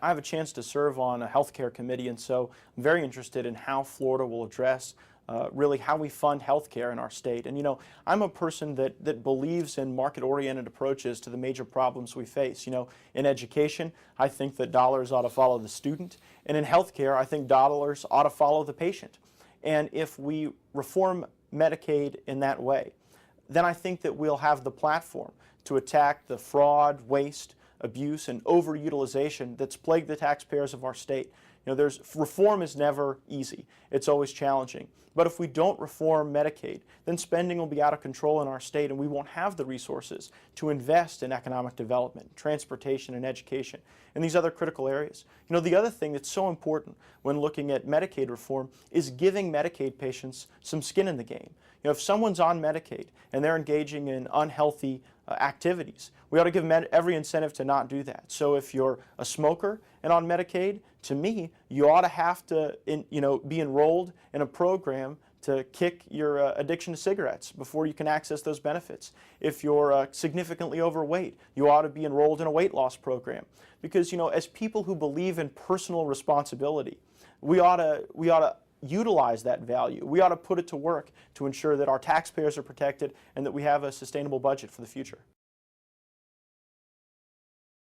I have a chance to serve on a healthcare committee, and so I'm very interested in how Florida will address really how we fund healthcare in our state. And I'm a person that believes in market-oriented approaches to the major problems we face. In education, I think that dollars ought to follow the student, and in healthcare, I think dollars ought to follow the patient. And if we reform Medicaid in that way, then I think that we'll have the platform to attack the fraud, waste, abuse, and overutilization that's plagued the taxpayers of our state. Reform is never easy. It's always challenging. But if we don't reform Medicaid, then spending will be out of control in our state, and we won't have the resources to invest in economic development, transportation, and education, and these other critical areas. The other thing that's so important when looking at Medicaid reform is giving Medicaid patients some skin in the game. If someone's on Medicaid and they're engaging in unhealthy activities, we ought to give them every incentive to not do that. So if you're a smoker and on Medicaid, to me, you ought to have to be enrolled in a program to kick your addiction to cigarettes before you can access those benefits. If you're significantly overweight, you ought to be enrolled in a weight loss program. Because as people who believe in personal responsibility, we ought to utilize that value. We ought to put it to work to ensure that our taxpayers are protected and that we have a sustainable budget for the future.